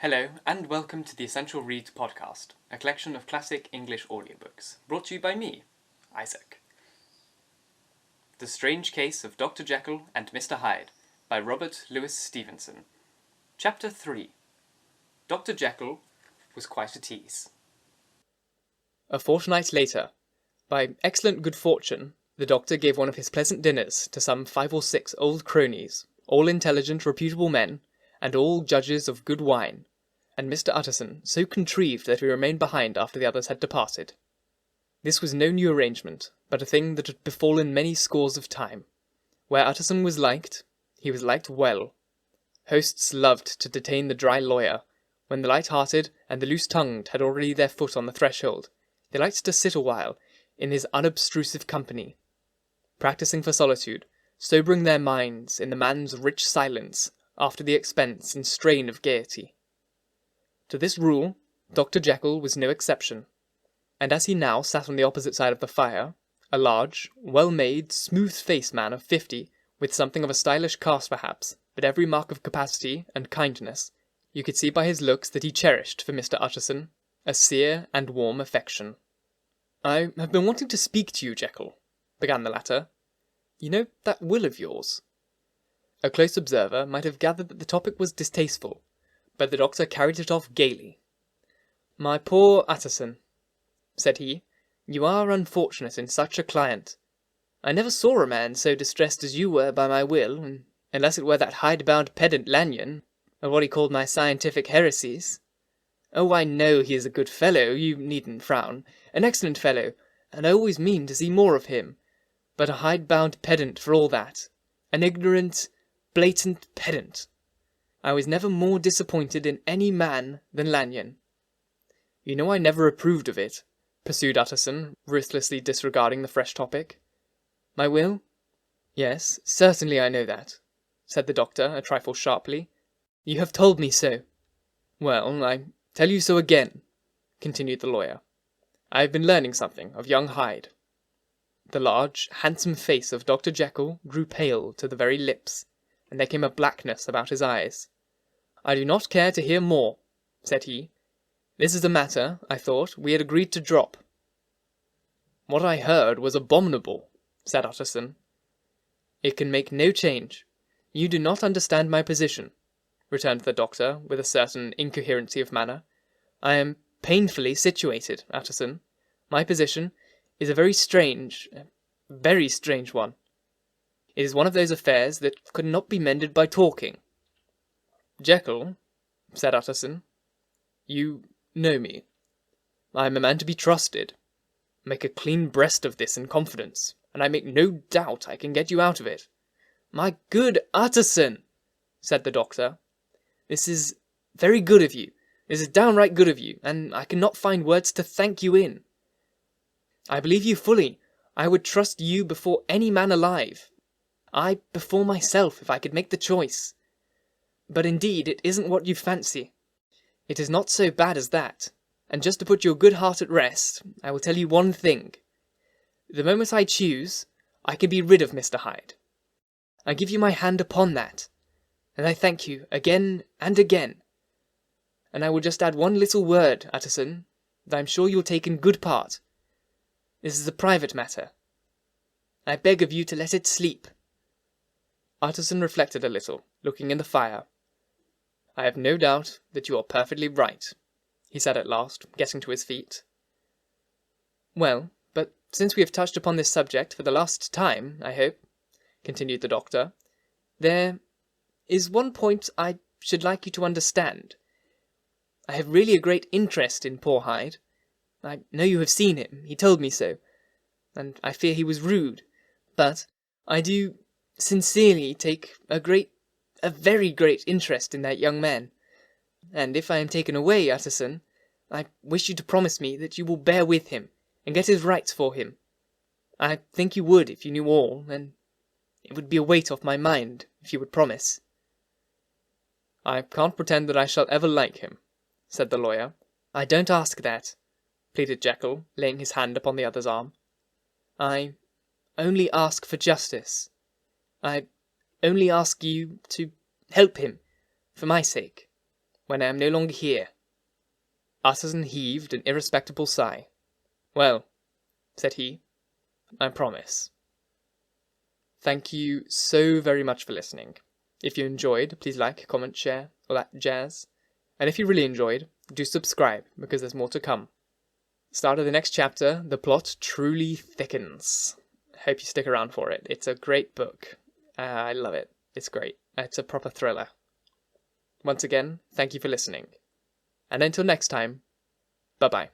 Hello, and welcome to the Essential Reads podcast, a collection of classic English audiobooks, brought to you by me, Isaac. The Strange Case of Dr. Jekyll and Mr. Hyde, by Robert Louis Stevenson. Chapter 3. Dr. Jekyll was quite a tease. A fortnight later, by excellent good fortune, the doctor gave one of his pleasant dinners to some 5 or 6 old cronies, all intelligent, reputable men, and all judges of good wine, and Mr. Utterson so contrived that he remained behind after the others had departed. This was no new arrangement, but a thing that had befallen many scores of time. Where Utterson was liked, he was liked well. Hosts loved to detain the dry lawyer. When the light-hearted and the loose-tongued had already their foot on the threshold, they liked to sit a while in his unobtrusive company, practising for solitude, sobering their minds in the man's rich silence after the expense and strain of gaiety. To this rule, Dr. Jekyll was no exception, and as he now sat on the opposite side of the fire, a large, well-made, smooth-faced man of 50, with something of a stylish cast perhaps, but every mark of capacity and kindness, you could see by his looks that he cherished for Mr. Utterson a sincere and warm affection. "I have been wanting to speak to you, Jekyll," began the latter. "You know that will of yours?" A close observer might have gathered that the topic was distasteful, but the doctor carried it off gaily. "My poor Utterson," said he, "you are unfortunate in such a client. I never saw a man so distressed as you were by my will, unless it were that hide-bound pedant Lanyon, or what he called my scientific heresies. Oh, I know he is a good fellow, you needn't frown, an excellent fellow, and I always mean to see more of him, but a hide-bound pedant for all that, an ignorant, blatant pedant. I was never more disappointed in any man than Lanyon. You know I never approved of it," pursued Utterson, ruthlessly disregarding the fresh topic. "My will? Yes, certainly I know that," said the doctor, a trifle sharply. "You have told me so." "Well, I tell you so again," continued the lawyer. "I have been learning something of young Hyde." The large, handsome face of Dr. Jekyll grew pale to the very lips, and there came a blackness about his eyes. "I do not care to hear more," said he. "This is a matter, I thought, we had agreed to drop." "What I heard was abominable," said Utterson. "It can make no change. You do not understand my position," returned the doctor, with a certain incoherency of manner. "I am painfully situated, Utterson. My position is a very strange one. It is one of those affairs that could not be mended by talking." "Jekyll," said Utterson, "you know me. I am a man to be trusted. Make a clean breast of this in confidence, and I make no doubt I can get you out of it." "My good Utterson," said the doctor, "this is very good of you. This is downright good of you, and I cannot find words to thank you in. I believe you fully. I would trust you before any man alive. I before myself, if I could make the choice. But indeed it isn't what you fancy. It is not so bad as that, and just to put your good heart at rest, I will tell you one thing. The moment I choose, I can be rid of Mr. Hyde. I give you my hand upon that, and I thank you again and again. And I will just add one little word, Utterson, that I am sure you'll take in good part. This is a private matter. I beg of you to let it sleep." Utterson reflected a little, looking in the fire. "I have no doubt that you are perfectly right," he said at last, getting to his feet. "Well, but since we have touched upon this subject for the last time, I hope," continued the doctor, "there is one point I should like you to understand. I have really a great interest in poor Hyde. I know you have seen him, he told me so, and I fear he was rude, but I do sincerely take a very great interest in that young man, and if I am taken away, Utterson, I wish you to promise me that you will bear with him, and get his rights for him. I think you would if you knew all, and it would be a weight off my mind if you would promise." "I can't pretend that I shall ever like him," said the lawyer. "I don't ask that," pleaded Jekyll, laying his hand upon the other's arm. "I only ask for justice. I only ask you to help him, for my sake, when I am no longer here." Utterson heaved an irrespectable sigh. "Well," said he, "I promise." Thank you so very much for listening. If you enjoyed, please like, comment, share, all that jazz. And if you really enjoyed, do subscribe, because there's more to come. Start of the next chapter, the plot truly thickens. Hope you stick around for it. It's a great book. I love it. It's great. It's a proper thriller. Once again, thank you for listening. And until next time, bye-bye.